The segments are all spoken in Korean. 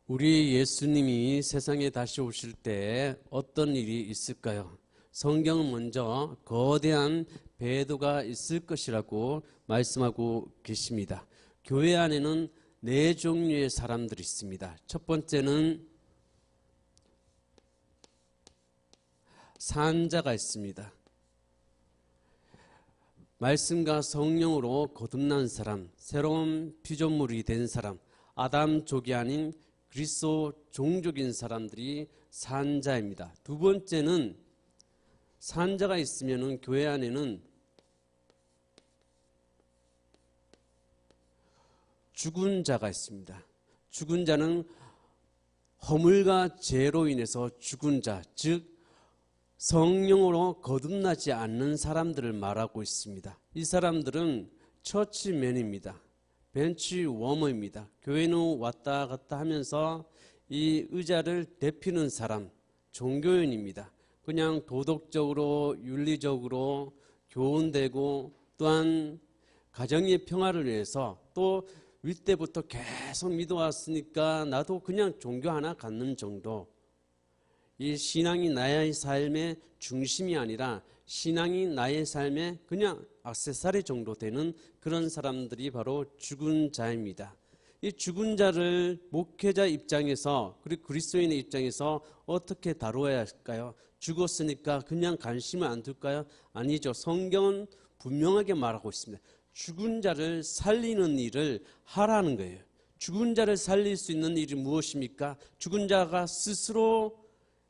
우리 예수님이 세상에 다시 오실 때 어떤 일이 있을까요? 성경은 먼저 거대한 배도가 있을 것이라고 말씀하고 계십니다. 교회 안에는 네 종류의 사람들이 있습니다. 첫 번째는 산자가 있습니다. 말씀과 성령으로 거듭난 사람, 새로운 피조물이 된 사람, 아담족이 아닌 그리스도 종족인 사람들이 산자입니다. 두 번째는 산자가 있으면 교회 안에는 죽은 자가 있습니다. 죽은 자는 허물과 죄로 인해서 죽은 자, 즉 성령으로 거듭나지 않는 사람들을 말하고 있습니다. 이 사람들은 처치맨입니다. 벤치워머입니다. 교회는 왔다 갔다 하면서 이 의자를 대피는 사람, 종교인입니다. 그냥 도덕적으로 윤리적으로 교훈되고 또한 가정의 평화를 위해서 또 윗때부터 계속 믿어왔으니까 나도 그냥 종교 하나 갖는 정도. 이 신앙이 나의 삶의 중심이 아니라 신앙이 나의 삶의 그냥 액세서리 정도 되는 그런 사람들이 바로 죽은 자입니다. 이 죽은 자를 목회자 입장에서 그리고 그리스도인의 입장에서 어떻게 다루어야 할까요? 죽었으니까 그냥 관심을 안 둘까요? 아니죠. 성경은 분명하게 말하고 있습니다. 죽은 자를 살리는 일을 하라는 거예요. 죽은 자를 살릴 수 있는 일이 무엇입니까? 죽은 자가 스스로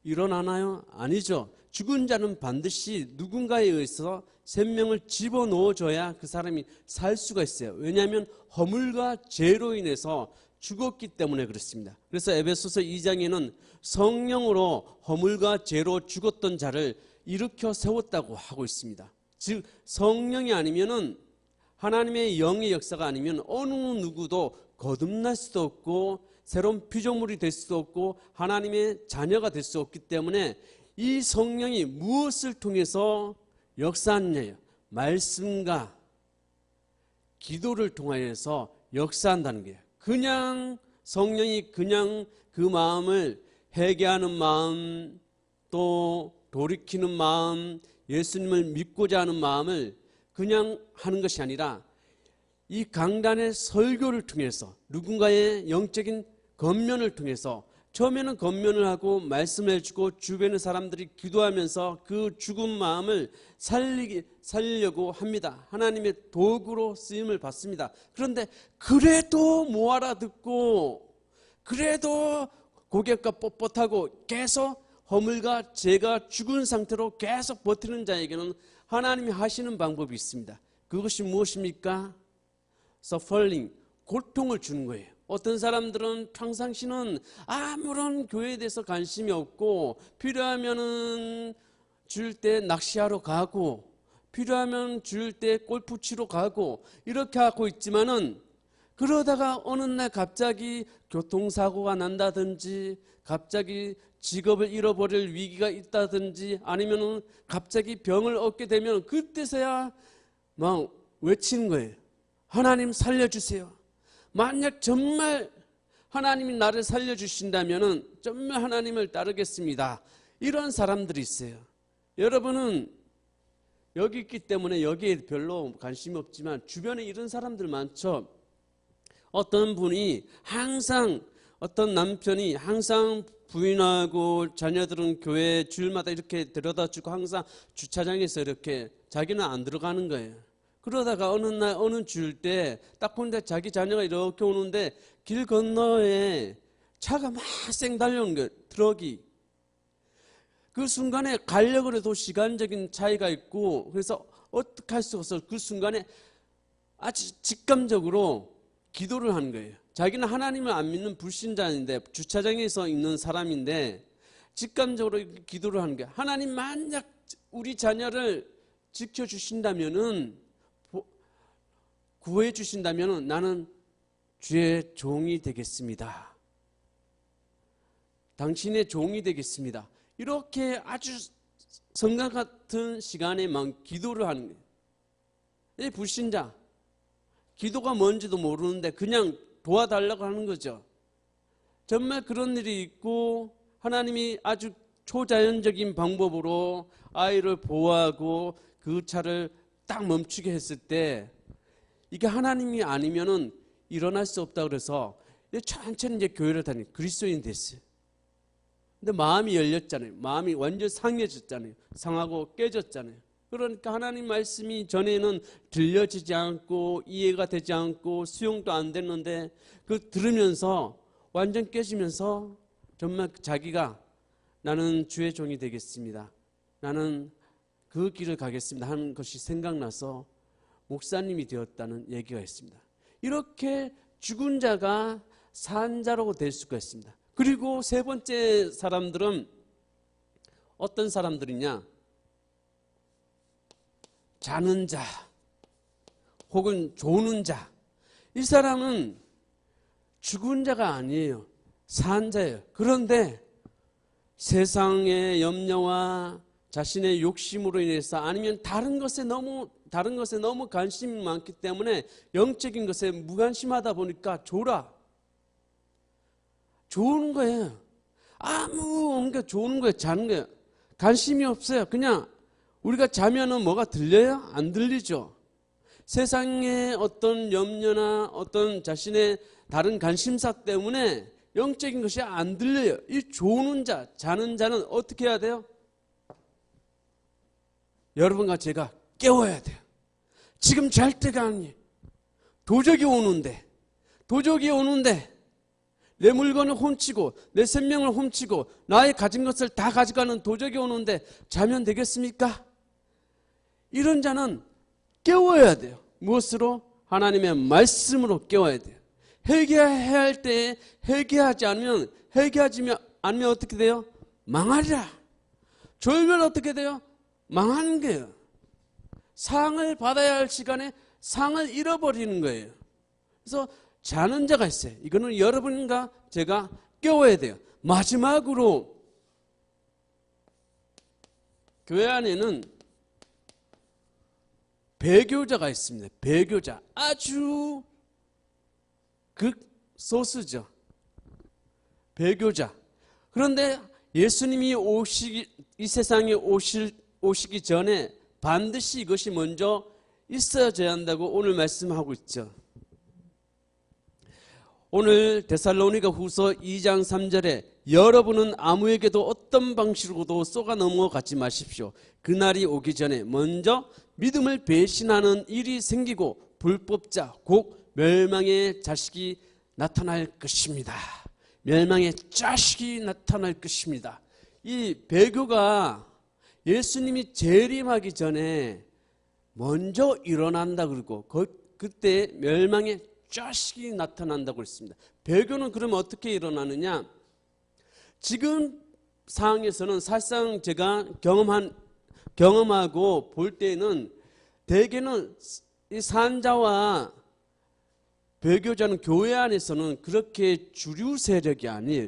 일어나나요? 아니죠. 죽은 자는 반드시 누군가에 의해서 생명을 집어넣어줘야 그 사람이 살 수가 있어요. 왜냐하면 허물과 죄로 인해서 죽었기 때문에 그렇습니다. 그래서 에베소서 2장에는 성령으로 허물과 죄로 죽었던 자를 일으켜 세웠다고 하고 있습니다. 즉 성령이 아니면은 하나님의 영의 역사가 아니면 어느 누구도 거듭날 수도 없고 새로운 피조물이 될 수도 없고 하나님의 자녀가 될 수 없기 때문에 이 성령이 무엇을 통해서 역사하느냐요? 말씀과 기도를 통하여서 역사한다는 거예요. 그냥 성령이 그냥 그 마음을 회개하는 마음 또 돌이키는 마음 예수님을 믿고자 하는 마음을 그냥 하는 것이 아니라 이 강단의 설교를 통해서 누군가의 영적인 권면을 통해서 처음에는 권면을 하고 말씀을 해주고 주변의 사람들이 기도하면서 그 죽은 마음을 살리려고 합니다. 하나님의 도구로 쓰임을 받습니다. 그런데 그래도 못 알아듣고 그래도 고개가 뻣뻣하고 계속 허물과 죄가 죽은 상태로 계속 버티는 자에게는 하나님이 하시는 방법이 있습니다. 그것이 무엇입니까? suffering, 고통을 주는 거예요. 어떤 사람들은 평상시는 아무런 교회에 대해서 관심이 없고 필요하면은 줄 때 낚시하러 가고 필요하면 줄 때 골프 치러 가고 이렇게 하고 있지만은 그러다가 어느 날 갑자기 교통사고가 난다든지 갑자기 직업을 잃어버릴 위기가 있다든지 아니면은 갑자기 병을 얻게 되면 그때서야 막 외치는 거예요. 하나님 살려주세요. 만약 정말 하나님이 나를 살려주신다면은 정말 하나님을 따르겠습니다. 이런 사람들이 있어요. 여러분은 여기 있기 때문에 여기에 별로 관심이 없지만 주변에 이런 사람들 많죠. 어떤 분이 항상 어떤 남편이 항상 부인하고 자녀들은 교회 주일마다 이렇게 데려다주고 항상 주차장에서 이렇게 자기는 안 들어가는 거예요. 그러다가 어느 날 어느 주일 때 딱 보는데 자기 자녀가 이렇게 오는데 길 건너에 차가 막 쌩 달려오는 거예요. 트럭이. 그 순간에 가려고 해도 시간적인 차이가 있고 그래서 어떻게 할 수가 없어서 그 순간에 아주 직감적으로 기도를 하는 거예요. 자기는 하나님을 안 믿는 불신자인데 주차장에서 있는 사람인데 직감적으로 기도를 하는 거예요. 하나님 만약 우리 자녀를 지켜주신다면은 구해 주신다면 나는 주의 종이 되겠습니다. 당신의 종이 되겠습니다. 이렇게 아주 성경 같은 시간에만 기도를 하는 거예요. 이 불신자, 기도가 뭔지도 모르는데 그냥 도와달라고 하는 거죠. 정말 그런 일이 있고 하나님이 아주 초자연적인 방법으로 아이를 보호하고 그 차를 딱 멈추게 했을 때 이게 하나님이 아니면은 일어날 수 없다 그래서 천천히 이제 교회를 다니는 그리스도인이 됐어요. 근데 마음이 열렸잖아요. 마음이 완전 상해졌잖아요. 상하고 깨졌잖아요. 그러니까 하나님 말씀이 전에는 들려지지 않고 이해가 되지 않고 수용도 안 됐는데 그 들으면서 완전 깨지면서 정말 자기가 나는 주의 종이 되겠습니다. 나는 그 길을 가겠습니다 하는 것이 생각나서 목사님이 되었다는 얘기가 있습니다. 이렇게 죽은 자가 산 자로 될 수가 있습니다. 그리고 세 번째 사람들은 어떤 사람들이냐? 자는 자 혹은 조는 자. 이 사람은 죽은 자가 아니에요. 산 자예요. 그런데 세상의 염려와 자신의 욕심으로 인해서 아니면 다른 것에 너무 관심이 많기 때문에 영적인 것에 무관심하다 보니까 좋은 거예요. 뭔가 좋은 거예요. 자는 거예요. 관심이 없어요. 그냥 우리가 자면은 뭐가 들려요? 안 들리죠. 세상의 어떤 염려나 어떤 자신의 다른 관심사 때문에 영적인 것이 안 들려요. 이 조는 자, 자는 자는 어떻게 해야 돼요? 여러분과 제가 깨워야 돼요. 지금 잘 때가 아니에요. 도적이 오는데 내 물건을 훔치고 내 생명을 훔치고 나의 가진 것을 다 가져가는 도적이 오는데 자면 되겠습니까? 이런 자는 깨워야 돼요. 무엇으로? 하나님의 말씀으로 깨워야 돼요. 회개해야 할 때에 회개하지 않으면 어떻게 돼요? 망하리라. 졸면 어떻게 돼요? 망하는 거예요. 상을 받아야 할 시간에 상을 잃어버리는 거예요. 그래서 자는 자가 있어요. 이거는 여러분과 제가 깨워야 돼요. 마지막으로 교회 안에는 배교자가 있습니다. 배교자. 아주 극소수죠. 배교자. 그런데 예수님이 이 세상에 오시기 전에 반드시 이것이 먼저 있어져야 한다고 오늘 말씀하고 있죠. 오늘 데살로니가 후서 2장 3절에 여러분은 아무에게도 어떤 방식으로도 쏘가 넘어가지 마십시오. 그날이 오기 전에 먼저 믿음을 배신하는 일이 생기고 불법자 곧 멸망의 자식이 나타날 것입니다. 멸망의 자식이 나타날 것입니다. 이 배교가 예수님이 재림하기 전에 먼저 일어난다 그러고 그때 멸망의 자식이 나타난다고 했습니다. 배교는 그러면 어떻게 일어나느냐? 지금 상황에서는 사실상 제가 경험하고 볼 때는 대개는 이 산자와 배교자는 교회 안에서는 그렇게 주류 세력이 아니에요.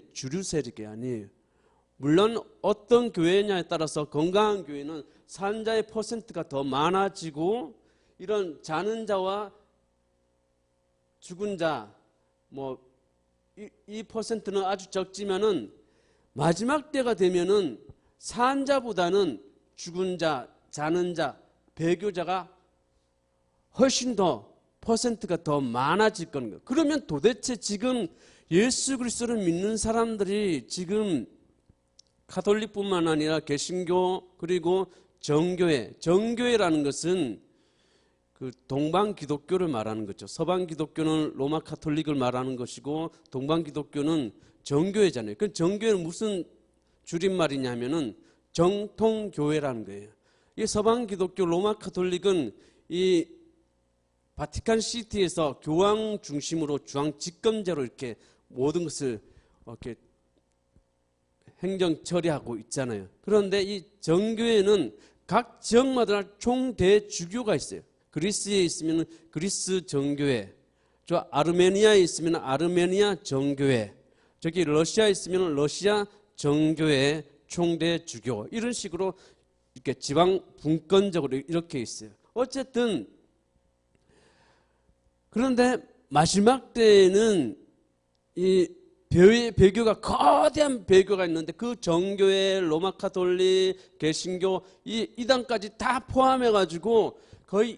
물론 어떤 교회냐에 따라서 건강한 교회는 산자의 퍼센트가 더 많아지고 이런 자는 자와 죽은 자 이 퍼센트는 아주 적지만은 마지막 때가 되면은 산자보다는 죽은 자, 자는 자, 배교자가 훨씬 더 퍼센트가 더 많아질 거는 거예요. 그러면 도대체 지금 예수 그리스도를 믿는 사람들이 지금 가톨릭뿐만 아니라 개신교 그리고 정교회라는 것은 그 동방 기독교를 말하는 거죠. 서방 기독교는 로마 가톨릭을 말하는 것이고 동방 기독교는 정교회잖아요. 그 정교회는 무슨 줄임말이냐면은 정통교회라는 거예요. 이 서방 기독교 로마 가톨릭은 이 바티칸 시티에서 교황 중심으로 중앙 집권제로 이렇게 모든 것을 이렇게 행정 처리하고 있잖아요. 그런데 이 정교회는 각 지역마다 총대주교가 있어요. 그리스에 있으면 그리스 정교회, 저 아르메니아에 있으면 아르메니아 정교회, 저기 러시아에 있으면 러시아 정교회 총대주교, 이런 식으로 이렇게 지방 분권적으로 이렇게 있어요. 어쨌든 그런데 마지막 때에는 이 배교가 거대한 배교가 있는데 그 정교회, 로마 카톨릭, 개신교, 이 이단까지 다 포함해 가지고 거의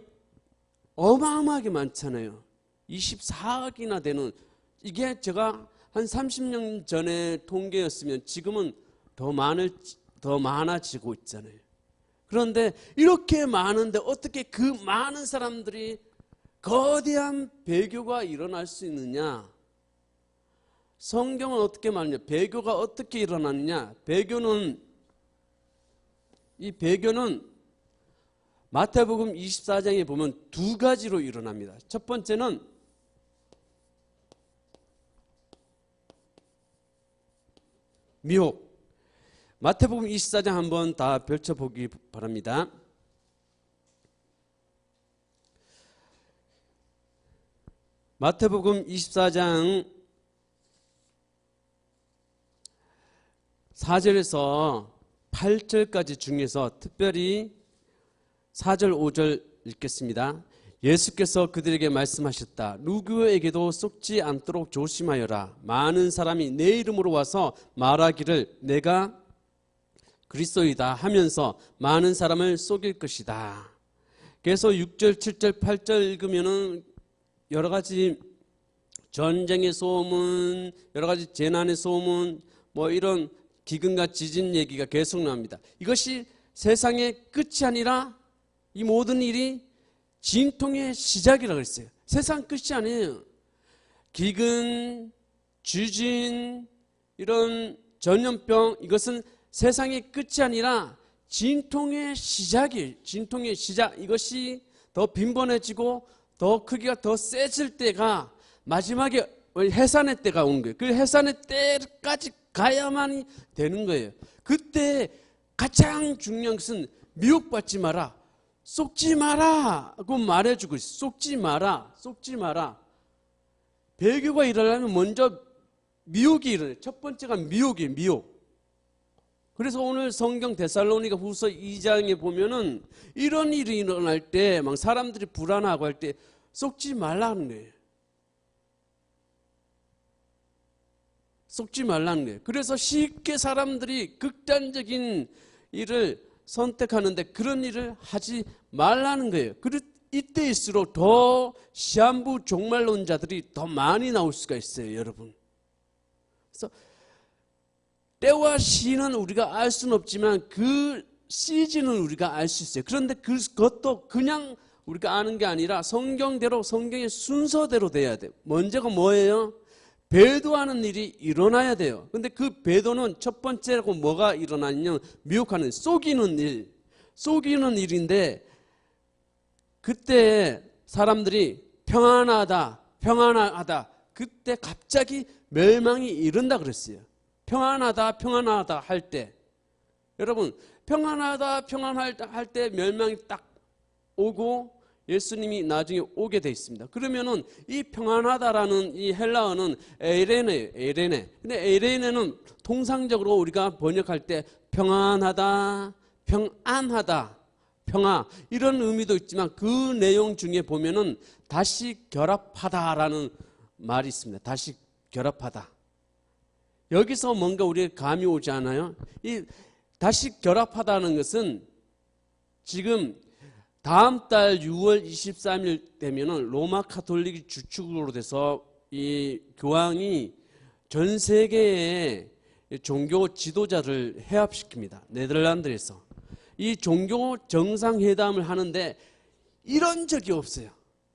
어마어마하게 많잖아요. 24억이나 되는, 이게 제가 한 30년 전에 통계였으면 지금은 더 많아지고 있잖아요. 그런데 이렇게 많은데 어떻게 그 많은 사람들이 거대한 배교가 일어날 수 있느냐? 성경은 어떻게 말하냐? 배교가 어떻게 일어나느냐? 배교는 마태복음 24장에 보면 두 가지로 일어납니다. 첫 번째는 미혹. 마태복음 24장 한번 다 펼쳐보기 바랍니다. 마태복음 24장 4절에서 8절까지 중에서 특별히 4절 5절 읽겠습니다. 예수께서 그들에게 말씀하셨다. 누구에게도 속지 않도록 조심하여라. 많은 사람이 내 이름으로 와서 말하기를 내가 그리스도이다 하면서 많은 사람을 속일 것이다. 그래서 6절, 7절, 8절 읽으면은 여러 가지 전쟁의 소문, 여러 가지 재난의 소문, 뭐 이런 기근과 지진 얘기가 계속 나옵니다. 이것이 세상의 끝이 아니라 이 모든 일이 진통의 시작이라고 했어요. 세상 끝이 아니에요. 기근, 지진, 이런 전염병, 이것은 세상의 끝이 아니라 진통의 시작이에요. 진통의 시작. 이것이 더 빈번해지고 더 크기가 더 세질 때가 마지막에 해산의 때가 오는 거예요. 그 해산의 때까지 가야만이 되는 거예요. 그때 가장 중요한 것은 미혹받지 마라, 속지 마라 고 말해주고 있어요. 속지 마라, 속지 마라. 배교가 일어나면 먼저 미혹이 일어나요. 첫 번째가 미혹이에요. 미혹. 그래서 오늘 성경 데살로니가 후서 2장에 보면은 이런 일이 일어날 때 막 사람들이 불안하고 할 때 속지 말라는 거예요. 속지 말라는 거예요. 그래서 쉽게 사람들이 극단적인 일을 선택하는데 그런 일을 하지 말라는 거예요. 이때일수록 더 시한부 종말론자들이 더 많이 나올 수가 있어요, 여러분. 그래서 때와 시는 우리가 알 수는 없지만 그 시즌은 우리가 알 수 있어요. 그런데 그것도 그냥 우리가 아는 게 아니라 성경대로, 성경의 순서대로 돼야 돼요. 먼저가 뭐예요? 배도하는 일이 일어나야 돼요. 근데 그 배도는 첫 번째로 뭐가 일어나냐면 미혹하는, 속이는 일, 속이는 일인데 그때 사람들이 평안하다, 평안하다, 그때 갑자기 멸망이 이른다 그랬어요. 평안하다, 평안하다 할 때, 여러분 평안하다, 평안할 때 멸망이 딱 오고 예수님이 나중에 오게 돼 있습니다. 그러면은 이 평안하다라는 이 헬라어는 에레네예요. 에레네. 근데 에레네는 통상적으로 우리가 번역할 때 평안하다, 평안하다, 평화 이런 의미도 있지만 그 내용 중에 보면은 다시 결합하다라는 말이 있습니다. 다시 결합하다. 여기서 뭔가 우리가 감이 오지 않아요? 이 다시 결합하다는 것은 지금 다음 달 6월 23일 되면은 로마 카톨릭이 주축으로 돼서 이 교황이 전 세계의 종교 지도자를 회합시킵니다. 네덜란드에서. 이 종교 정상회담을 하는데 이런 적이 없어요.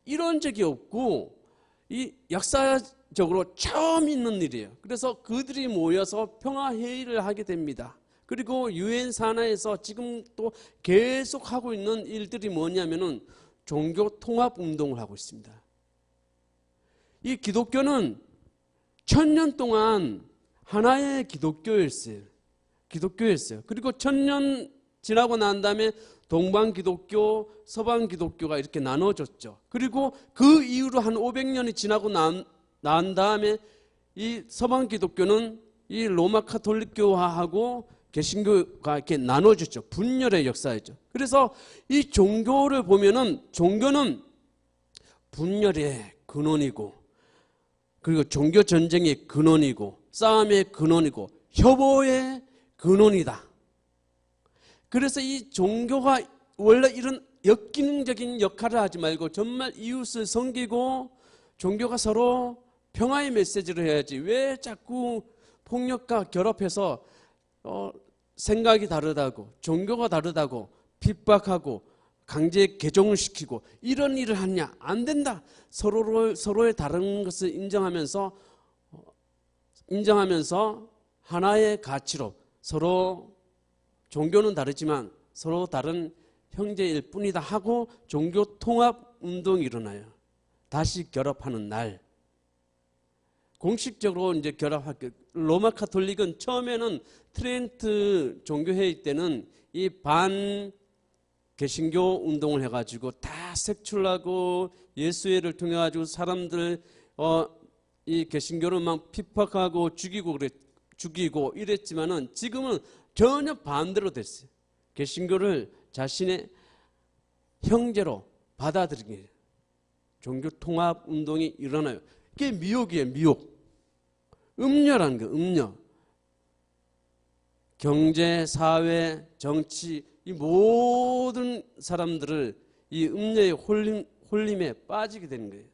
이런 적이 없고 이 역사적으로 처음 있는 일이에요. 그래서 그들이 모여서 평화회의를 하게 됩니다. 그리고 유엔 산하에서 지금 또 계속 하고 있는 일들이 뭐냐면은 종교 통합 운동을 하고 있습니다. 이 기독교는 1000년 동안 하나의 기독교였어요. 기독교였어요. 그리고 1000년 지나고 난 다음에 동방 기독교, 서방 기독교가 이렇게 나눠졌죠. 그리고 그 이후로 한 500년이 지나고 난 다음에 이 서방 기독교는 이 로마 카톨릭교화하고 개신교가 이렇게 나눠졌죠. 분열의 역사이죠. 그래서 이 종교를 보면은 종교는 분열의 근원이고 그리고 종교 전쟁의 근원이고 싸움의 근원이고 협오의 근원이다. 그래서 이 종교가 원래 이런 역기능적인 역할을 하지 말고 정말 이웃을 섬기고 종교가 서로 평화의 메시지를 해야지 왜 자꾸 폭력과 결합해서 생각이 다르다고 종교가 다르다고 핍박하고 강제 개종을 시키고 이런 일을 하냐. 안 된다. 서로의 다른 것을 인정하면서 하나의 가치로 서로 종교는 다르지만 서로 다른 형제일 뿐이다 하고 종교 통합 운동이 일어나요. 다시 결합하는 날. 공식적으로 이제 결합할게요. 로마 카톨릭은 처음에는 트렌트 종교회의 때는 이 반 개신교 운동을 해가지고 다 색출하고 예수회를 통해 가지고 사람들 이 개신교를 막 핍박하고 죽이고 이랬지만은 지금은 전혀 반대로 됐어요. 개신교를 자신의 형제로 받아들이게 종교 통합 운동이 일어나요. 그게 미혹이에요. 미혹. 음녀라는 거예요. 음녀. 경제, 사회, 정치 이 모든 사람들을 이 음녀의 홀림에 빠지게 되는 거예요.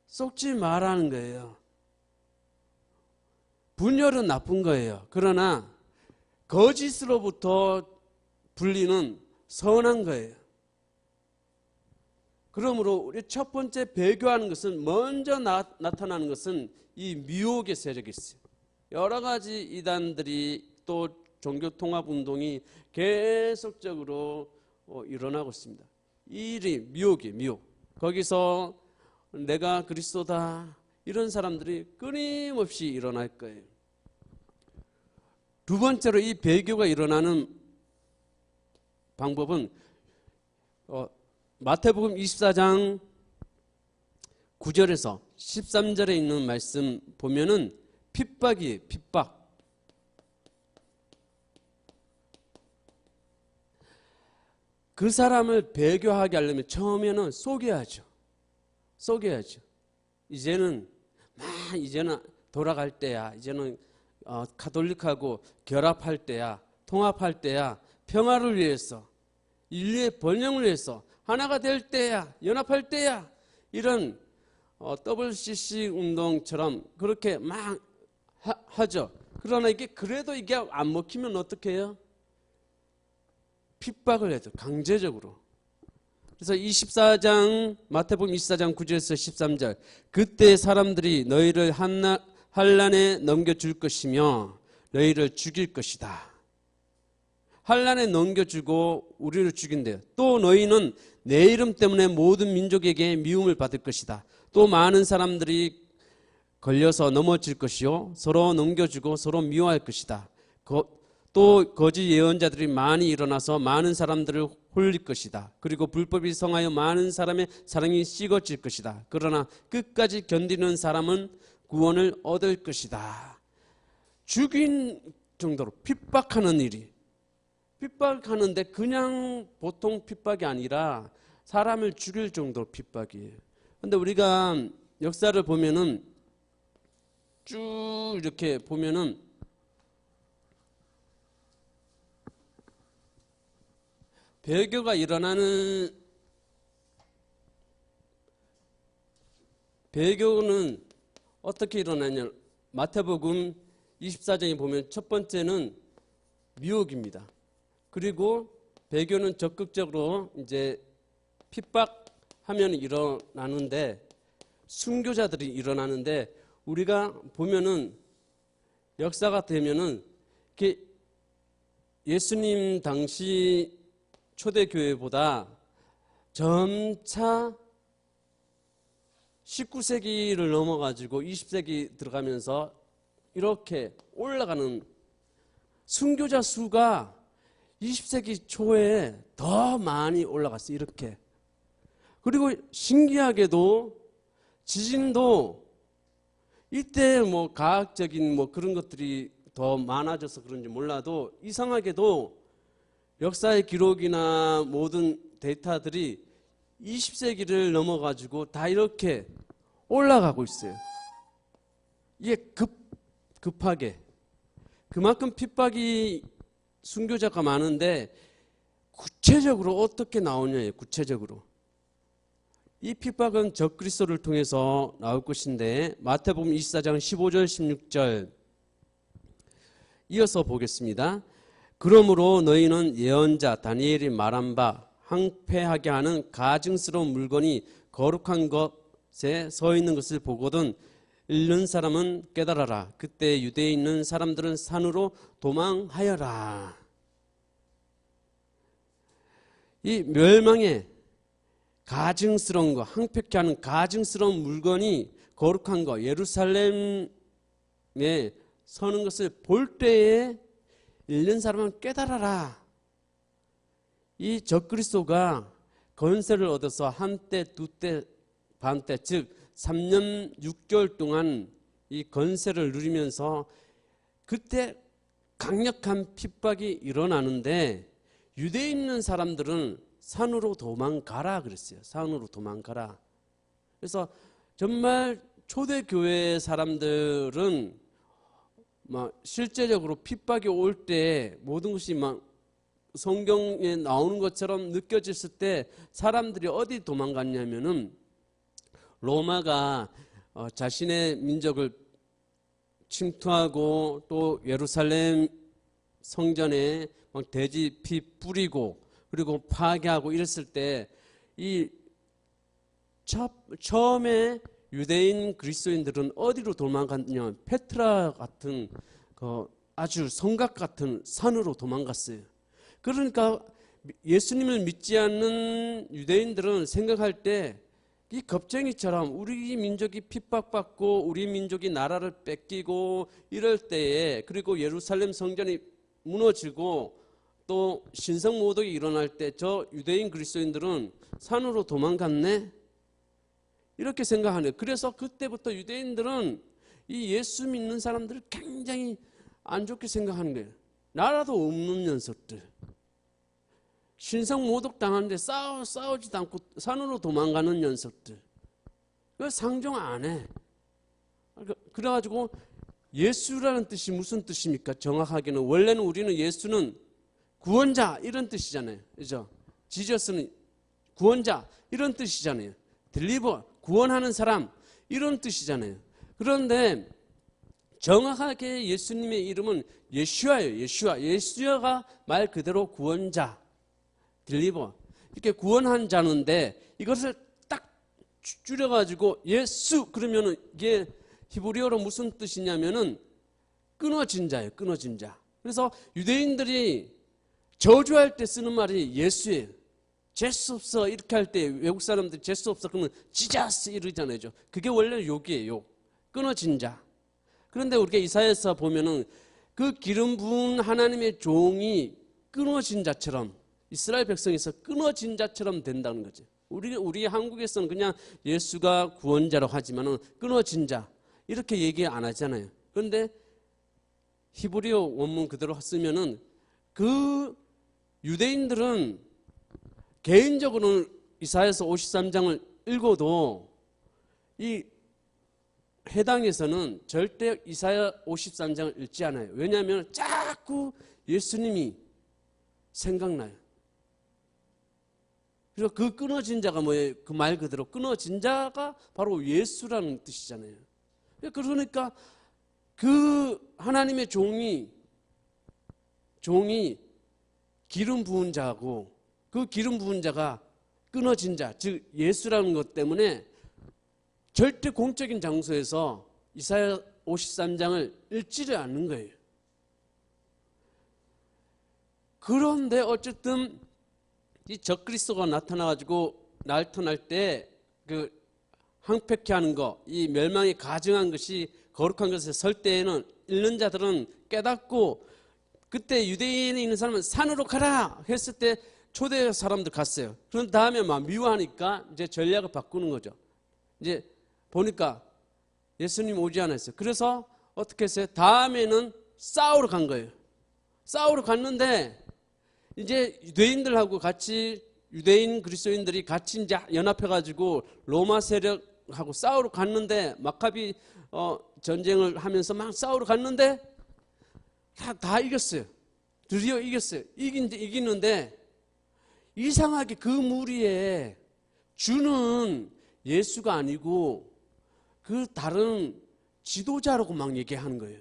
속지 말라는 거예요. 분열은 나쁜 거예요. 그러나 거짓으로부터 분리는 선한 거예요. 그러므로 우리 첫 번째 배교하는 것은 먼저 나타나는 것은 이 미혹의 세력이 있어요. 여러 가지 이단들이 또 종교통합운동이 계속적으로 일어나고 있습니다. 이 일이 미혹이에요. 미혹. 거기서 내가 그리스도다 이런 사람들이 끊임없이 일어날 거예요. 두 번째로 이 배교가 일어나는 방법은 마태복음 24장 9절에서 13절에 있는 말씀 보면은 핍박이에요. 핍박. 그 사람을 배교하게 하려면 처음에는 속여야죠. 이제는 돌아갈 때야. 이제는 가톨릭하고 결합할 때야. 통합할 때야. 평화를 위해서, 인류의 번영을 위해서 하나가 될 때야. 연합할 때야. 이런 WCC 운동처럼 그렇게 막 하죠. 그러나 그래도 이게 안 먹히면 어떻게 해요? 핍박을 해도 강제적으로. 그래서 마태복음 24장 9절에서 13절 그때 사람들이 너희를 환난에 넘겨줄 것이며 너희를 죽일 것이다. 환난에 넘겨주고 우리를 죽인대요. 또 너희는 내 이름 때문에 모든 민족에게 미움을 받을 것이다. 또 많은 사람들이 걸려서 넘어질 것이요 서로 넘겨주고 서로 미워할 것이다. 또 거짓 예언자들이 많이 일어나서 많은 사람들을 홀릴 것이다. 그리고 불법이 성하여 많은 사람의 사랑이 식어질 것이다. 그러나 끝까지 견디는 사람은 구원을 얻을 것이다. 죽인 정도로 핍박하는 일이 핍박하는데 그냥 보통 핍박이 아니라 사람을 죽일 정도로 핍박이에요. 그런데 우리가 역사를 보면은 쭉 이렇게 보면은 배교가 일어나는 배교는 어떻게 일어나냐? 마태복음 24장에 보면 첫 번째는 미혹입니다. 그리고 배교는 적극적으로 이제 핍박하면 일어나는데 순교자들이 일어나는데 우리가 보면은 역사가 되면은 예수님 당시 초대교회보다 점차 19세기를 넘어가지고 20세기 들어가면서 이렇게 올라가는 순교자 수가 20세기 초에 더 많이 올라갔어요. 이렇게. 그리고 신기하게도 지진도 이때 뭐 과학적인 뭐 그런 것들이 더 많아져서 그런지 몰라도 이상하게도 역사의 기록이나 모든 데이터들이 20세기를 넘어가지고 다 이렇게 올라가고 있어요. 이게 급하게 그만큼 핍박이 순교자가 많은데 구체적으로 어떻게 나오냐예요. 구체적으로 이 핍박은 적그리스도를 통해서 나올 것인데 마태복음 24장 15절 16절 이어서 보겠습니다. 그러므로 너희는 예언자 다니엘이 말한 바 항폐하게 하는 가증스러운 물건이 거룩한 것에 서 있는 것을 보거든 읽는 사람은 깨달아라. 그때 유대에 있는 사람들은 산으로 도망하여라. 이 멸망의 가증스러운 거, 항폐케 하는 가증스러운 물건이 거룩한 거, 예루살렘에 서는 것을 볼 때에 읽는 사람은 깨달아라. 이 적그리스도가 권세를 얻어서 한때, 두때, 반때, 즉 3년 6개월 동안 이 권세를 누리면서 그때 강력한 핍박이 일어나는데 유대에 있는 사람들은 산으로 도망가라 그랬어요. 산으로 도망가라. 그래서 정말 초대교회 사람들은 막 실제적으로 핍박이 올 때 모든 것이 막 성경에 나오는 것처럼 느껴졌을 때 사람들이 어디 도망갔냐면은 로마가 자신의 민족을 침투하고 또 예루살렘 성전에 막 돼지 피 뿌리고 그리고 파괴하고 이랬을 때 이 처음에 유대인 그리스도인들은 어디로 도망갔냐면 페트라 같은 아주 성곽 같은 산으로 도망갔어요. 그러니까 예수님을 믿지 않는 유대인들은 생각할 때 이 겁쟁이처럼 우리 민족이 핍박받고 우리 민족이 나라를 뺏기고 이럴 때에 그리고 예루살렘 성전이 무너지고 또 신성모독이 일어날 때 저 유대인 그리스도인들은 산으로 도망갔네 이렇게 생각하네요. 그래서 그때부터 유대인들은 이 예수 믿는 사람들을 굉장히 안 좋게 생각하는 거예요. 나라도 없는 녀석들. 신성 모독 당하는데 싸우지도 않고 산으로 도망가는 녀석들. 그 상종 안 해. 그래가지고 예수라는 뜻이 무슨 뜻입니까? 정확하게는 원래는 우리는 예수는 구원자 이런 뜻이잖아요. 그죠? 지저스는 구원자 이런 뜻이잖아요. 딜리버 구원하는 사람 이런 뜻이잖아요. 그런데 정확하게 예수님의 이름은 예슈아예요. 예슈아가 말 그대로 구원자, 딜리버 이렇게 구원한 자인데 이것을 딱 줄여가지고 예수 그러면은 이게 히브리어로 무슨 뜻이냐면은 끊어진 자예요. 끊어진 자. 그래서 유대인들이 저주할 때 쓰는 말이 예수예요. 재수 없어 이렇게 할 때 외국 사람들이 재수 없어 그러면 지자스 이러잖아요. 그게 원래 욕이에요. 욕. 끊어진 자. 그런데 우리가 이사야서 보면은 그 기름 부은 하나님의 종이 끊어진 자처럼 이스라엘 백성에서 끊어진 자처럼 된다는 거죠. 우리 한국에서는 그냥 예수가 구원자라고 하지만은 끊어진 자 이렇게 얘기 안 하잖아요. 그런데 히브리어 원문 그대로 쓰면은 그 유대인들은 개인적으로는 이사야서 53장을 읽어도 이 해당에서는 절대 이사야 53장을 읽지 않아요. 왜냐하면 자꾸 예수님이 생각나요. 그래서 그 끊어진 자가 뭐예요? 그 말 그대로 끊어진 자가 바로 예수라는 뜻이잖아요. 그러니까 그 하나님의 종이 기름 부은 자고 그 기름 부은 자가 끊어진 자, 즉 예수라는 것 때문에 절대 공적인 장소에서 이사야 53장을 읽지를 않는 거예요. 그런데 어쨌든 이 적그리스도가 나타나가지고 나타날 때 그 항폐케 하는 거, 이 멸망이 가증한 것이 거룩한 것에 설 때에는 읽는 자들은 깨닫고 그때 유대인에 있는 사람은 산으로 가라 했을 때 초대 사람들 갔어요. 그런 다음에 막 미워하니까 이제 전략을 바꾸는 거죠. 이제 보니까 예수님 오지 않았어요. 그래서 어떻게 했어요? 다음에는 싸우러 간 거예요. 싸우러 갔는데 이제 유대인들하고 같이 유대인 그리스도인들이 같이 이제 연합해가지고 로마 세력하고 싸우러 갔는데 마카비 전쟁을 하면서 막 싸우러 갔는데 다 이겼어요. 드디어 이겼어요. 이기는데 이상하게 그 무리에 주는 예수가 아니고 그 다른 지도자라고 막 얘기하는 거예요.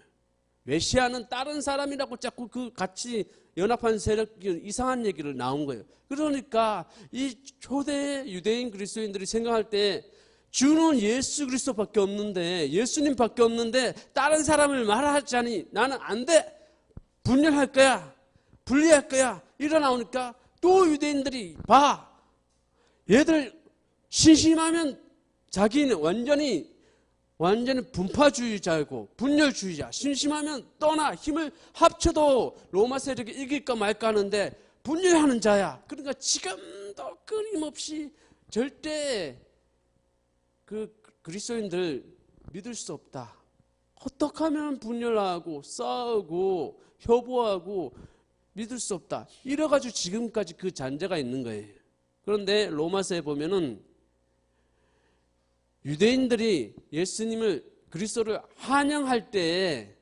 메시아는 다른 사람이라고 자꾸 그 같이 연합한 세력 이상한 얘기를 나온 거예요. 그러니까 이 초대 유대인 그리스도인들이 생각할 때 주는 예수 그리스도밖에 없는데, 예수님밖에 없는데 다른 사람을 말하자니 나는 안 돼. 분열할 거야. 분리할 거야. 일어나오니까 또 유대인들이 봐. 얘들 심심하면 자기는 완전히 분파주의자이고 분열주의자. 심심하면 떠나. 힘을 합쳐도 로마 세력이 이길까 말까 하는데 분열하는 자야. 그러니까 지금도 끊임없이 절대 그 그리스도인들 믿을 수 없다. 어떻게 하면 분열하고 싸우고 협오하고 믿을 수 없다. 이래가지고 지금까지 그 잔재가 있는 거예요. 그런데 로마서에 보면은 유대인들이 예수님을 그리스도를 환영할 때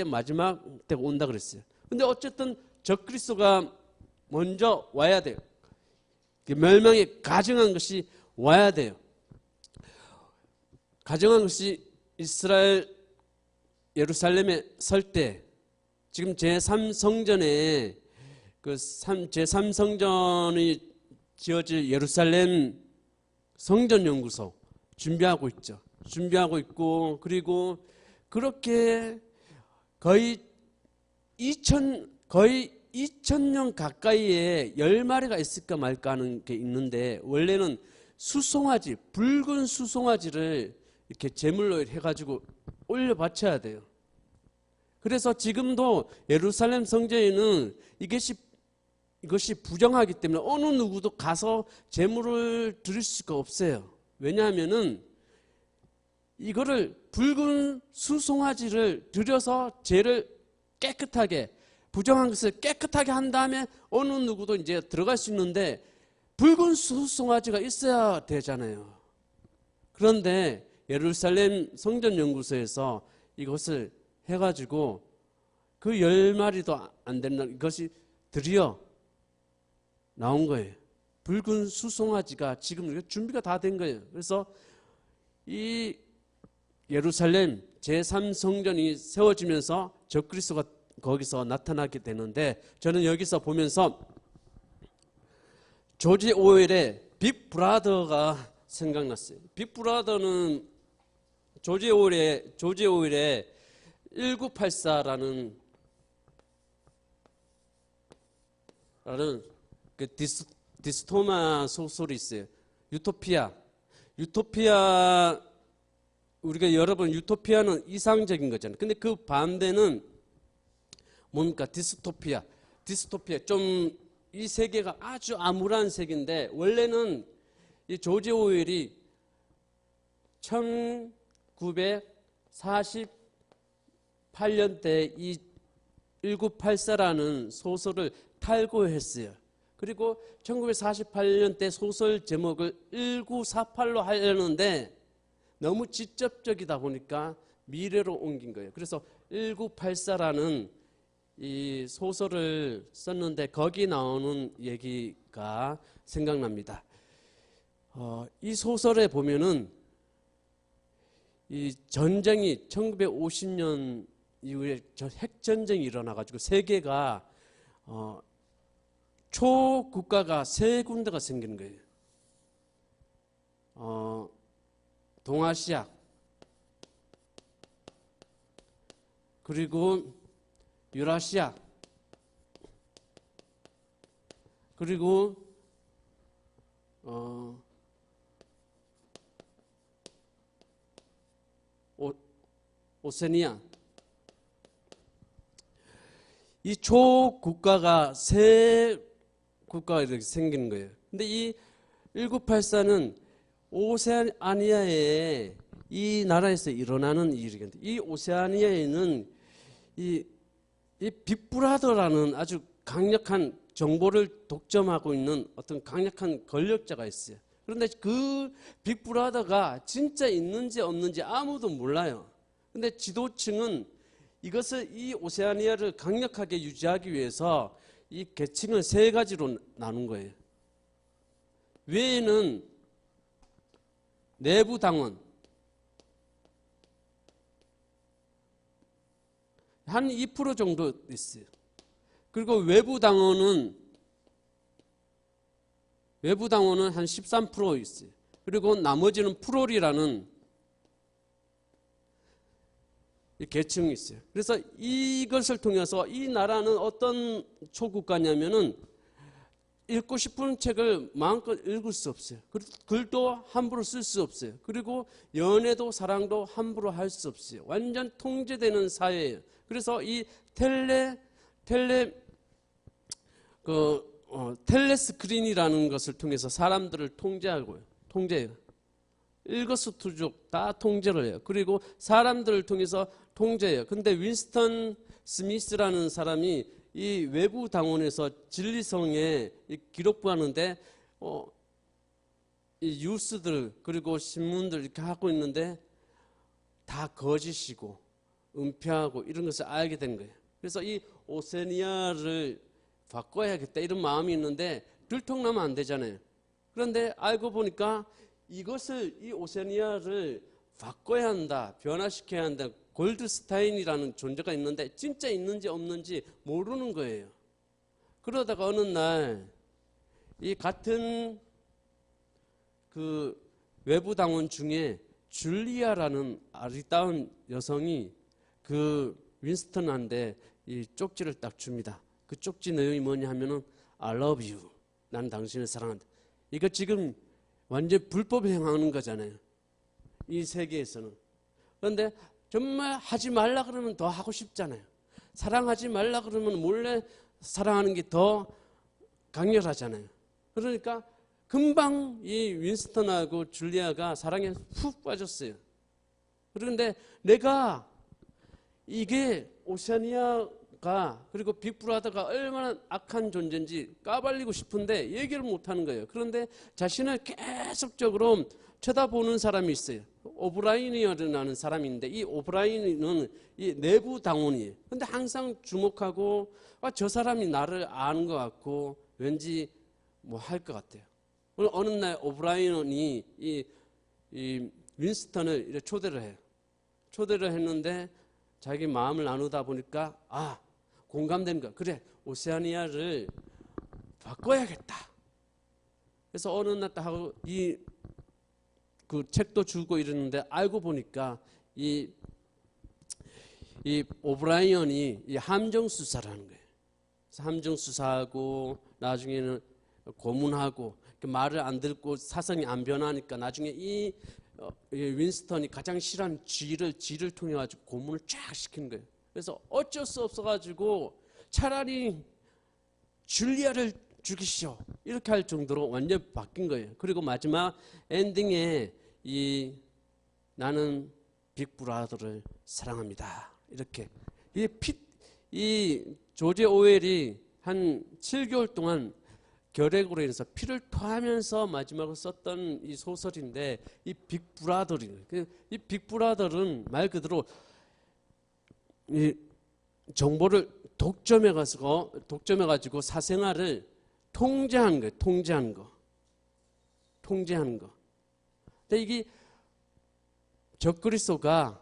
마지막 때가 온다 그랬어요. 근데 어쨌든 적그리스도가 먼저 와야 돼요. 멸망에 가증한 것이 와야 돼요. 가증한 것이 이스라엘 예루살렘에 설 때 지금 제3성전에 제3성전이 지어질 예루살렘 성전연구소 준비하고 있죠. 준비하고 있고, 그리고 그렇게 거의 2000년 가까이에 10마리가 있을까 말까 하는 게 있는데, 원래는 수송아지, 붉은 수송아지를 이렇게 제물로 해가지고 올려 바쳐야 돼요. 그래서 지금도 예루살렘 성전에는 이것이 부정하기 때문에 어느 누구도 가서 제물을 드릴 수가 없어요. 왜냐하면은 이거를 붉은 수송아지를 들여서 죄를 깨끗하게, 부정한 것을 깨끗하게 한 다음에 어느 누구도 이제 들어갈 수 있는데 붉은 수송아지가 있어야 되잖아요. 그런데 예루살렘 성전연구소에서 이것을 해가지고 그 10마리도 안 되는 이것이 드디어 나온 거예요. 붉은 수송아지가 지금 준비가 다 된 거예요. 그래서 이 예루살렘 제3성전이 세워지면서 적그리스도가 거기서 나타나게 되는데, 저는 여기서 보면서 조지 오웰의 빅 브라더가 생각났어요. 빅 브라더는 조지 오웰의 1984라는 그 디스토마 소설이 있어요. 유토피아. 우리가 여러분 유토피아는 이상적인 거잖아요. 근데 그 반대는 뭡니까? 디스토피아. 좀 이 세계가 아주 암울한 세계인데, 원래는 이 조지 오웰이 1948년대 이 1984라는 소설을 탈고했어요. 그리고 1948년대 소설 제목을 1948로 하려는데 너무 직접적이다 보니까 미래로 옮긴 거예요. 그래서 1984라는 이 소설을 썼는데 거기 나오는 얘기가 생각납니다. 이 소설에 보면은 이 전쟁이 1950년 이후에 핵전쟁이 일어나가지고 세계가 초국가가 세 군데가 생기는 거예요. 동아시아, 그리고 유라시아, 그리고 오세니아. 이 초국가가 세 국가가 이렇게 생기는 거예요. 근데 이 1984는 오세아니아에 이 나라에서 일어나는 일이거든요. 이 오세아니아에는 이 빅브라더라는 아주 강력한 정보를 독점하고 있는 어떤 강력한 권력자가 있어요. 그런데 그 빅브라더가 진짜 있는지 없는지 아무도 몰라요. 근데 지도층은 이것을 이 오세아니아를 강력하게 유지하기 위해서 이 계층을 세 가지로 나눈 거예요. 외에는 내부 당원 한 2% 정도 있어요. 그리고 외부 당원은 한 13% 있어요. 그리고 나머지는 프롤이라는 계층이 있어요. 그래서 이것을 통해서 이 나라는 어떤 초국가냐면은 읽고 싶은 책을 마음껏 읽을 수 없어요. 글도 함부로 쓸 수 없어요. 그리고 연애도 사랑도 함부로 할 수 없어요. 완전 통제되는 사회예요. 그래서 이 텔레스크린이라는 것을 통해서 사람들을 통제해요. 일거수투족 다 통제를 해요. 그리고 사람들을 통해서 통제해요. 근데 윈스턴 스미스라는 사람이 이 외부 당원에서 진리성에 기록부하는데 이 뉴스들 그리고 신문들 이렇게 하고 있는데 다 거짓이고 은폐하고 이런 것을 알게 된 거예요. 그래서 이 오세니아를 바꿔야겠다 이런 마음이 있는데 들통나면 안 되잖아요. 그런데 알고 보니까 이 오세니아를 바꿔야 한다, 변화시켜야 한다. 골드스타인이라는 존재가 있는데 진짜 있는지 없는지 모르는 거예요. 그러다가 어느 날 이 같은 그 외부 당원 중에 줄리아라는 아리따운 여성이 그 윈스턴한테 이 쪽지를 딱 줍니다. 그 쪽지 내용이 뭐냐 하면은 I love you. 난 당신을 사랑한다. 이거 지금 완전 불법 행하는 거잖아요. 이 세계에서는. 그런데 정말 하지 말라 그러면 더 하고 싶잖아요. 사랑하지 말라 그러면 몰래 사랑하는 게 더 강렬하잖아요. 그러니까 금방 이 윈스턴하고 줄리아가 사랑에 푹 빠졌어요. 그런데 내가 이게 오세아니아가 그리고 빅브라더가 얼마나 악한 존재인지 까발리고 싶은데 얘기를 못하는 거예요. 그런데 자신을 계속적으로 쳐다보는 사람이 있어요. 오브라이언이라는 사람인데 이 오브라이언은 이 내부 당원이에요. 근데 항상 주목하고 저 사람이 나를 아는 것 같고 왠지 뭐 할 것 같아요. 어느 날 오브라이언이 이 윈스턴을 이렇게 초대를 해요. 초대를 했는데 자기 마음을 나누다 보니까 공감되는 거야. 그래, 오세아니아를 바꿔야겠다. 그래서 어느 날 딱 하고 그 책도 주고 이러는데 알고 보니까 이 오브라이언이 이 함정 수사를 하는 거예요. 그래서 함정 수사하고 나중에는 고문하고 말을 안 듣고 사상이 안 변하니까 나중에 이 윈스턴이 가장 싫어하는 쥐를 통해 가지고 고문을 쫙 시킨 거예요. 그래서 어쩔 수 없어 가지고 차라리 줄리아를 죽이시오 이렇게 할 정도로 완전 바뀐 거예요. 그리고 마지막 엔딩에 나는 빅브라더를 사랑합니다 이렇게 이 조지 오웰이 한 7개월 동안 결핵으로 인해서 피를 토하면서 마지막으로 썼던 이 소설인데 이 빅브라더는 말 그대로 이 정보를 독점해가지고 사생활을 통제하는 거예요. 통제하는 거. 근데 이게 적그리스도가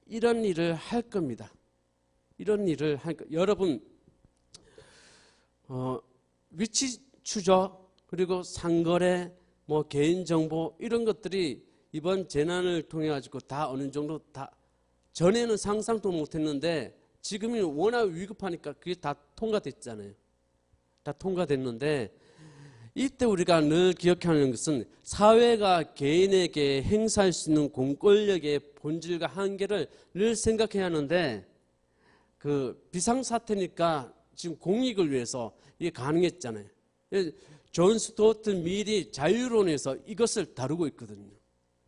이런 일을 할 겁니다. 여러분 위치 추적 그리고 상거래 뭐 개인정보 이런 것들이 이번 재난을 통해 가지고 다 어느 정도 다 전에는 상상도 못했는데 지금이 워낙 위급하니까 그게 다 통과됐잖아요. 다 통과됐는데 이때 우리가 늘 기억해야 하는 것은 사회가 개인에게 행사할 수 있는 공권력의 본질과 한계를 늘 생각해야 하는데 그 비상사태니까 지금 공익을 위해서 이게 가능했잖아요. 존 스튜어트 밀이 자유론에서 이것을 다루고 있거든요.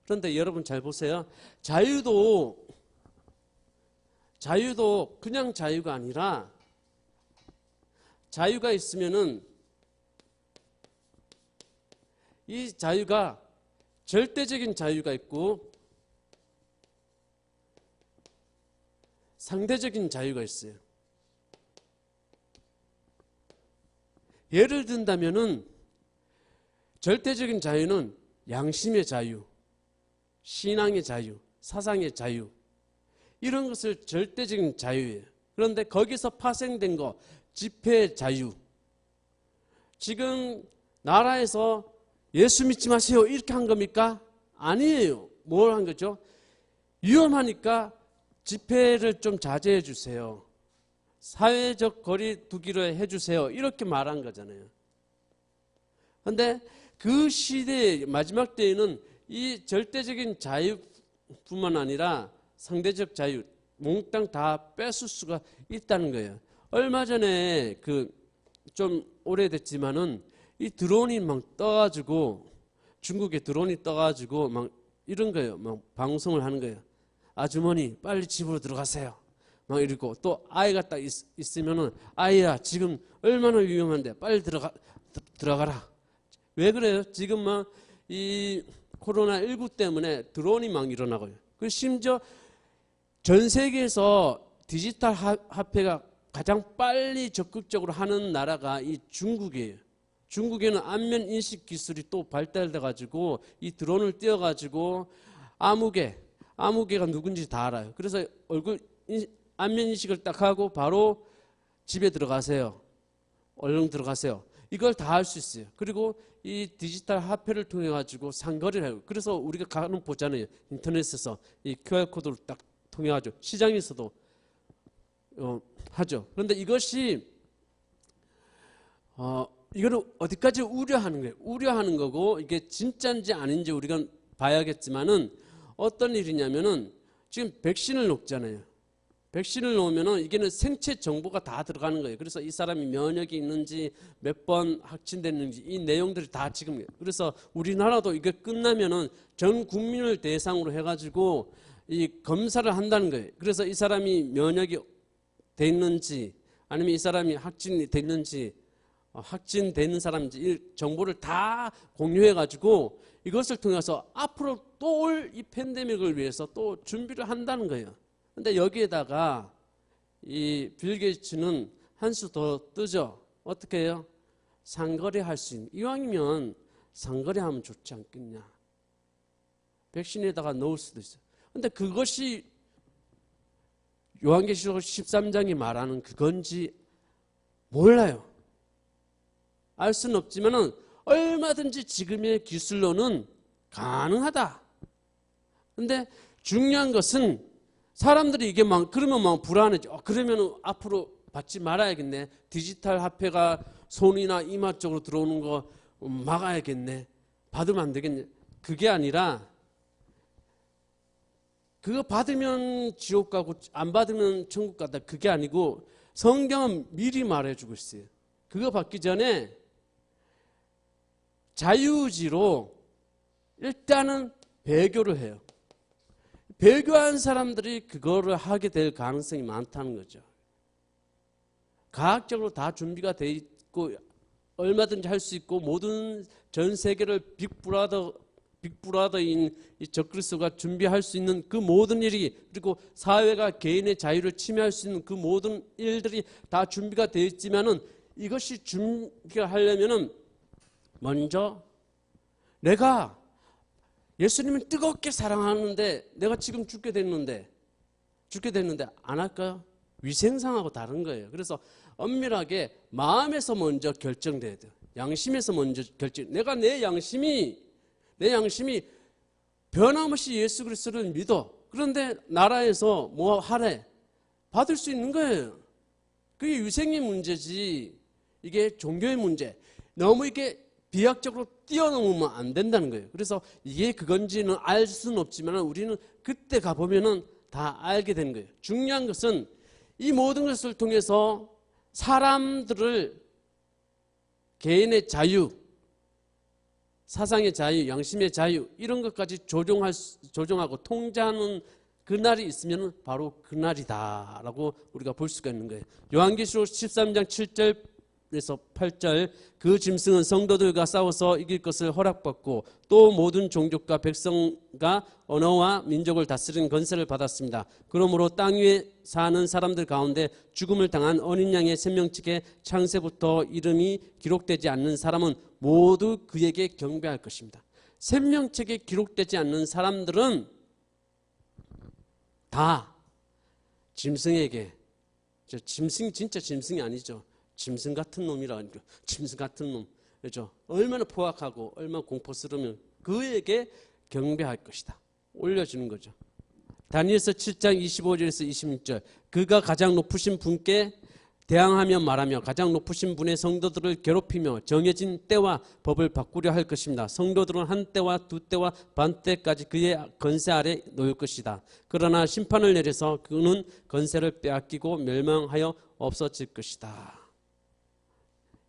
그런데 여러분 잘 보세요. 자유도 그냥 자유가 아니라 자유가 있으면은 이 자유가 절대적인 자유가 있고 상대적인 자유가 있어요. 예를 든다면은 절대적인 자유는 양심의 자유, 신앙의 자유, 사상의 자유, 이런 것을 절대적인 자유예요. 그런데 거기서 파생된 거, 집회의 자유. 지금 나라에서 예수 믿지 마세요 이렇게 한 겁니까? 아니에요. 뭘 한 거죠? 위험하니까 집회를 좀 자제해 주세요. 사회적 거리 두기를 해주세요. 이렇게 말한 거잖아요. 그런데 그 시대의 마지막 때에는 이 절대적인 자유뿐만 아니라 상대적 자유, 몽땅 다 뺏을 수가 있다는 거예요. 얼마 전에 좀 오래됐지만은 이 드론이 막 떠가지고 중국에 드론이 떠가지고 막 이런 거예요. 막 방송을 하는 거예요. 아주머니 빨리 집으로 들어가세요. 막 이러고 또 아이가 딱 있으면은 아이야 지금 얼마나 위험한데 빨리 들어가라. 왜 그래요? 지금 막 이 코로나19 때문에 드론이 막 일어나고요. 그 심지어 전 세계에서 디지털 화폐가 가장 빨리 적극적으로 하는 나라가 이 중국이에요. 중국에는 안면 인식 기술이 또 발달돼 가지고 이 드론을 띄워 가지고 아무개가 누군지 다 알아요. 그래서 안면 인식을 딱 하고 바로 집에 들어가세요. 얼른 들어가세요. 이걸 다 할 수 있어요. 그리고 이 디지털 화폐를 통해 가지고 상거래를 해요. 그래서 우리가 가는 보잖아요. 인터넷에서 이 QR코드를 딱 통해 가지고 시장에서도 하죠. 그런데 이것이 이거는 어디까지 우려하는 거예요? 우려하는 거고 이게 진짜인지 아닌지 우리가 봐야겠지만은 어떤 일이냐면은 지금 백신을 놓잖아요. 백신을 놓으면은 이게는 생체 정보가 다 들어가는 거예요. 그래서 이 사람이 면역이 있는지 몇 번 확진됐는지 이 내용들이 다 지금 그래서 우리나라도 이게 끝나면은 전 국민을 대상으로 해가지고 이 검사를 한다는 거예요. 그래서 이 사람이 면역이 돼 있는지 아니면 이 사람이 확진이 됐는지 확진되는 사람인지 이 정보를 다 공유해가지고 이것을 통해서 앞으로 또 올 이 팬데믹을 위해서 또 준비를 한다는 거예요. 근데 여기에다가 이 빌 게이츠는 한 수 더 뜨죠. 어떻게 해요? 상거래 할 수 있는. 이왕이면 상거래하면 좋지 않겠냐. 백신에다가 넣을 수도 있어요. 근데 그것이 요한계시록 13장이 말하는 그건지 몰라요. 알 수는 없지만은 얼마든지 지금의 기술로는 가능하다. 근데 중요한 것은 사람들이 이게 그러면 불안해져. 그러면 앞으로 받지 말아야겠네. 디지털 화폐가 손이나 이마 쪽으로 들어오는 거 막아야겠네. 받으면 안 되겠네. 그게 아니라 그거 받으면 지옥 가고 안 받으면 천국 가다. 그게 아니고 성경은 미리 말해주고 있어요. 그거 받기 전에 자유의지로 일단은 배교를 해요. 배교한 사람들이 그거를 하게 될 가능성이 많다는 거죠. 과학적으로 다 준비가 돼 있고 얼마든지 할 수 있고 모든 전 세계를 빅브라더인 이 적그리스도가 준비할 수 있는 그 모든 일이 그리고 사회가 개인의 자유를 침해할 수 있는 그 모든 일들이 다 준비가 되어 있지만은 이것이 준비가 하려면은 먼저 내가 예수님을 뜨겁게 사랑하는데 내가 지금 죽게 됐는데 안 할까요? 위생상하고 다른 거예요. 그래서 엄밀하게 마음에서 먼저 결정돼야 돼요. 양심에서 먼저 결정. 내가 내 양심이 변함없이 예수 그리스도를 믿어. 그런데 나라에서 뭐 하래 받을 수 있는 거예요. 그게 위생의 문제지 이게 종교의 문제. 너무 이게 비약적으로 뛰어넘으면 안 된다는 거예요. 그래서 이게 그건지는 알 수는 없지만 우리는 그때 가보면은 다 알게 되는 거예요. 중요한 것은 이 모든 것을 통해서 사람들을 개인의 자유, 사상의 자유, 양심의 자유 이런 것까지 조종하고 통제하는 그날이 있으면 바로 그날이다라고 우리가 볼 수가 있는 거예요. 요한계시록 13장 7절 7절에서 8절 그 짐승은 성도들과 싸워서 이길 것을 허락받고 또 모든 종족과 백성과 언어와 민족을 다스리는 권세를 받았습니다. 그러므로 땅 위에 사는 사람들 가운데 죽음을 당한 어린 양의 생명책에 창세부터 이름이 기록되지 않는 사람은 모두 그에게 경배할 것입니다. 생명책에 기록되지 않는 사람들은 다 짐승에게, 짐승 진짜 짐승이 아니죠. 짐승 같은 놈이라니까. 짐승 같은 놈. 그렇죠? 얼마나 포악하고 얼마나 공포스러우면 그에게 경배할 것이다. 올려주는 거죠. 다니엘서 7장 25절에서 26절 그가 가장 높으신 분께 대항하며 말하며 가장 높으신 분의 성도들을 괴롭히며 정해진 때와 법을 바꾸려 할 것입니다. 성도들은 한 때와 두 때와 반 때까지 그의 권세 아래 놓일 것이다. 그러나 심판을 내려서 그는 권세를 빼앗기고 멸망하여 없어질 것이다.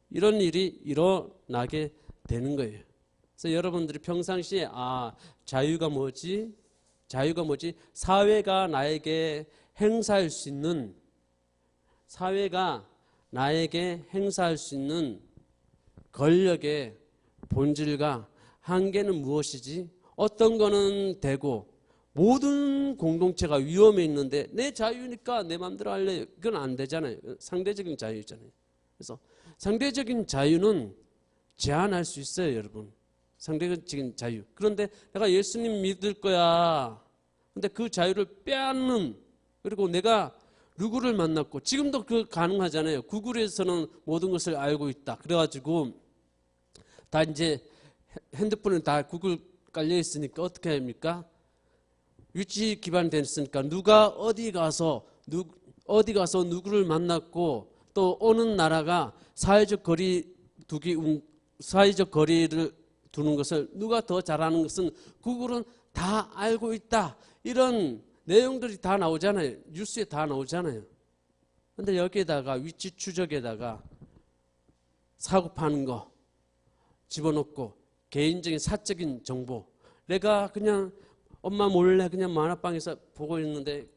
이런 일이 일어나게 되는 거예요. 그래서 여러분들이 평상시에 자유가 뭐지? 자유가 뭐지? 사회가 나에게 행사할 수 있는, 사회가 나에게 행사할 수 있는 권력의 본질과 한계는 무엇이지? 어떤 거는 되고 모든 공동체가 위험에 있는데 내 자유니까 내 마음대로 할래. 그건 안 되잖아요. 상대적인 자유잖아요. 그래서 상대적인 자유는 제한할 수 있어요, 여러분. 상대적인 자유. 그런데 내가 예수님 믿을 거야. 근데 그 자유를 빼앗는, 그리고 내가 누구를 만났고, 지금도 그 가능하잖아요. 구글에서는 모든 것을 알고 있다. 그래가지고 다 이제 핸드폰에 다 구글 깔려 있으니까 어떻게 합니까? 위치 기반됐으니까 누가 어디 가서 누구를 만났고 또 어느 나라가 사회적 거리를 두는 것을 누가 더 잘하는 것은 구글은 다 알고 있다. 이런 내용들이 다 나오잖아요. 뉴스에 다 나오잖아요. 그런데 여기에다가 위치 추적에다가 사고 파는 거 집어넣고 개인적인 사적인 정보, 내가 그냥 엄마 몰래 그냥 만화방에서 보고 있는데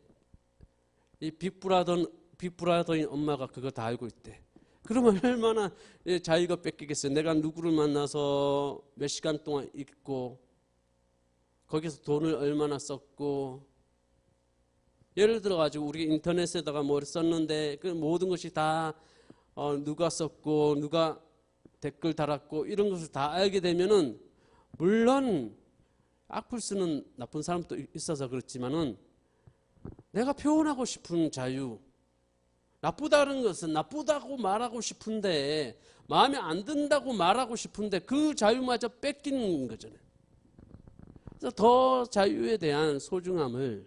이 빅브라더인 엄마가 그거 다 알고 있대. 그러면 얼마나 자유가 뺏기겠어요. 내가 누구를 만나서 몇 시간 동안 있고 거기서 돈을 얼마나 썼고, 예를 들어 가지고 우리 인터넷에다가 뭘 썼는데 그 모든 것이 다 누가 썼고 누가 댓글 달았고 이런 것을 다 알게 되면은, 물론 악플 쓰는 나쁜 사람도 있어서 그렇지만은 내가 표현하고 싶은 자유, 나쁘다는 것은 나쁘다고 말하고 싶은데 마음에 안 든다고 말하고 싶은데 그 자유마저 뺏기는 거잖아요. 그래서 더 자유에 대한 소중함을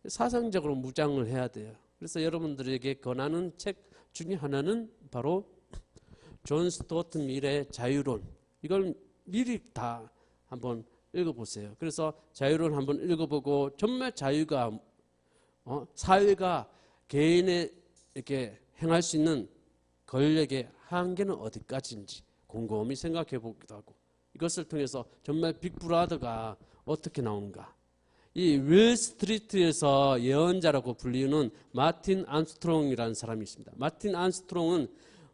사상적으로 무장을 해야 돼요. 그래서 여러분들에게 권하는 책 중에 하나는 바로 존 스튜어트 밀의 자유론. 이걸 미리 다 한번 읽어보세요. 그래서 자유론 한번 읽어보고 정말 자유가 사회가 개인의 이렇게 행할 수 있는 권력의 한계는 어디까지인지 곰곰이 생각해 보기도 하고, 이것을 통해서 정말 빅브라더가 어떻게 나오는가. 이 윌 스트리트에서 예언자라고 불리는 마틴 암스트롱이라는 사람이 있습니다. 마틴 암스트롱은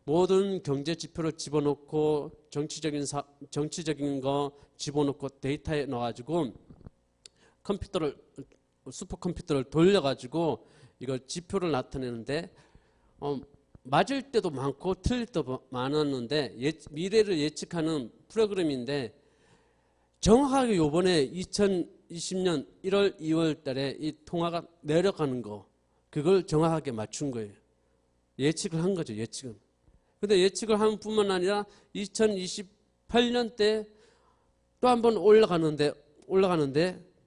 모든 경제 지표를 집어넣고 정치적인 거 집어넣고 데이터에 넣어가지고 슈퍼컴퓨터를 돌려가지고 이걸 지표를 나타내는데 맞을 때도 많고 틀릴 때도 많았는데 미래를 예측하는 프로그램인데, 정확하게 요번에 2020년 1월 2월 달에 이 통화가 내려가는 거, 그걸 정확하게 맞춘 거예요. 예측을 한 거죠, 예측은. 근데 예측을 한 뿐만 아니라 2028년 때 또 한 번 올라가는데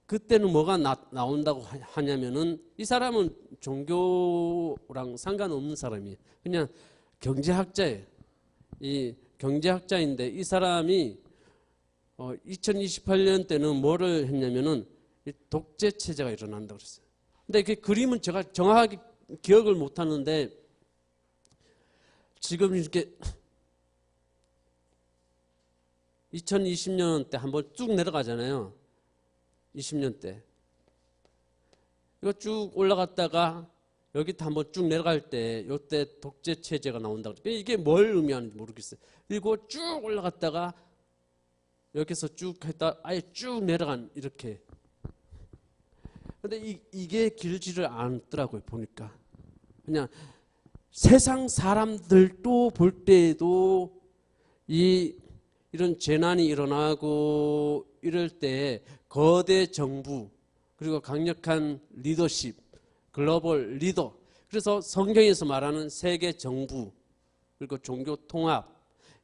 그때는 뭐가 나온다고 하냐면은, 이 사람은 종교랑 상관없는 사람이에요. 그냥 경제학자예요. 이 경제학자인데 이 사람이 2028년 때는 뭐를 했냐면은 독재 체제가 일어난다고 그랬어요. 근데 그 그림은 제가 정확하게 기억을 못 하는데, 지금 이렇게 2020년 때 한번 쭉 내려가잖아요. 20년 때. 이거 쭉 올라갔다가 여기 한번 쭉 내려갈 때 요때 독재 체제가 나온다. 이게 뭘 의미하는지 모르겠어요. 그리고 쭉 올라갔다가 여기서 쭉 했다 아예 쭉 내려간 이렇게. 근데 이게 길지를 않더라고요. 보니까 그냥 세상 사람들도 볼 때에도 이런 재난이 일어나고 이럴 때 거대 정부 그리고 강력한 리더십, 글로벌 리더, 그래서 성경에서 말하는 세계 정부 그리고 종교 통합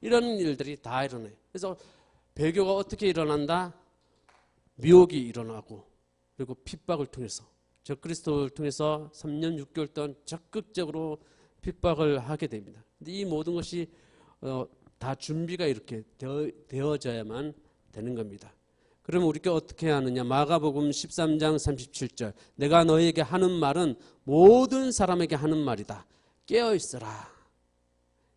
이런 일들이 다 일어나요. 그래서 배교가 어떻게 일어난다? 미혹이 일어나고 그리고 핍박을 통해서 적그리스도를 통해서 3년 6개월 동안 적극적으로 핍박을 하게 됩니다. 근데 이 모든 것이 다 준비가 이렇게 되어져야만 되는 겁니다. 그러면 우리가 어떻게 하느냐? 마가복음 13장 37절 내가 너에게 하는 말은 모든 사람에게 하는 말이다. 깨어있어라.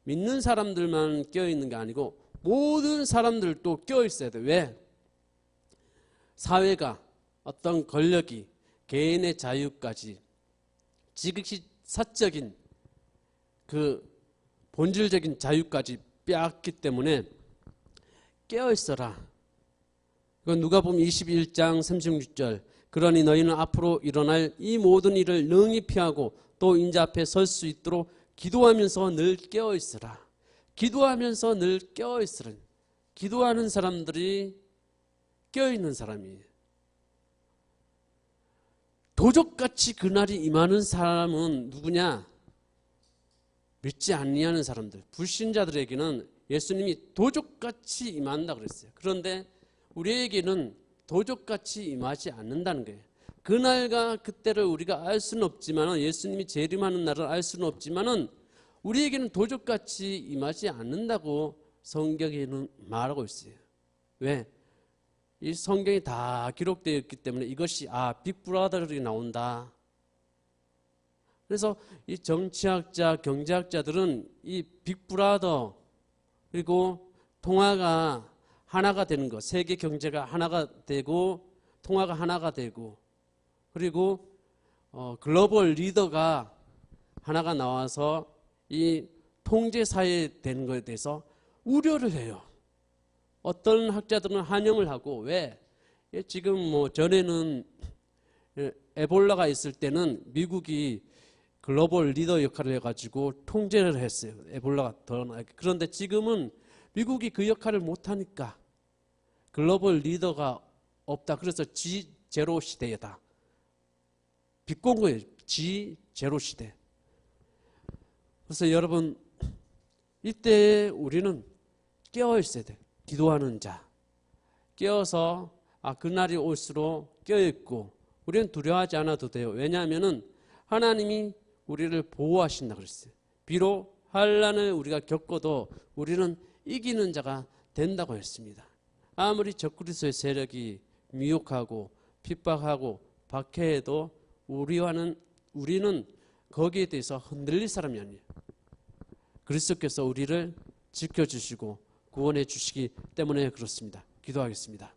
믿는 사람들만 깨어있는 게 아니고 모든 사람들도 깨어있어야 돼. 왜? 사회가 어떤 권력이 개인의 자유까지 지극히 사적인 그 본질적인 자유까지 빼앗기 때문에 깨어있어라. 이건 누가복음 21장 36절 그러니 너희는 앞으로 일어날 이 모든 일을 능히 피하고 또 인자 앞에 설 수 있도록 기도하면서 늘 깨어있으라. 기도하면서 늘 깨어있으라. 기도하는 사람들이 깨어있는 사람이에요. 도적같이 그날이 임하는 사람은 누구냐? 믿지 아니하는 사람들, 불신자들에게는 예수님이 도적같이 임한다 그랬어요. 그런데 우리에게는 도적같이 임하지 않는다는 거예요. 그날과 그때를 우리가 알 수는 없지만, 예수님이 재림하는 날을 알 수는 없지만 우리에게는 도적같이 임하지 않는다고 성경에는 말하고 있어요. 왜? 이 성경이 다 기록되어 있기 때문에 이것이 빅브라더들이 나온다. 그래서 이 정치학자, 경제학자들은 이 빅브라더 그리고 통화가 하나가 되는 것, 세계 경제가 하나가 되고 통화가 하나가 되고 그리고 글로벌 리더가 하나가 나와서 이 통제사회 되는 것에 대해서 우려를 해요. 어떤 학자들은 환영을 하고 왜? 지금 전에는 에볼라가 있을 때는 미국이 글로벌 리더 역할을 해가지고 통제를 했어요. 에볼라가 드러나게. 그런데 지금은 미국이 그 역할을 못하니까 글로벌 리더가 없다. 그래서 G0 시대다. 비꼰 거예요. G0 시대. 그래서 여러분 이때 우리는 깨어 있어야 돼. 기도하는 자. 깨어서 그날이 올수록 깨어있고 우리는 두려워하지 않아도 돼요. 왜냐하면 하나님이 우리를 보호하신다 그랬어요. 비록 환난을 우리가 겪어도 우리는 이기는 자가 된다고 했습니다. 아무리 적그리스도의 세력이 미혹하고 핍박하고 박해해도 우리는 거기에 대해서 흔들릴 사람이 아니에요. 그리스도께서 우리를 지켜주시고 구원해 주시기 때문에 그렇습니다. 기도하겠습니다.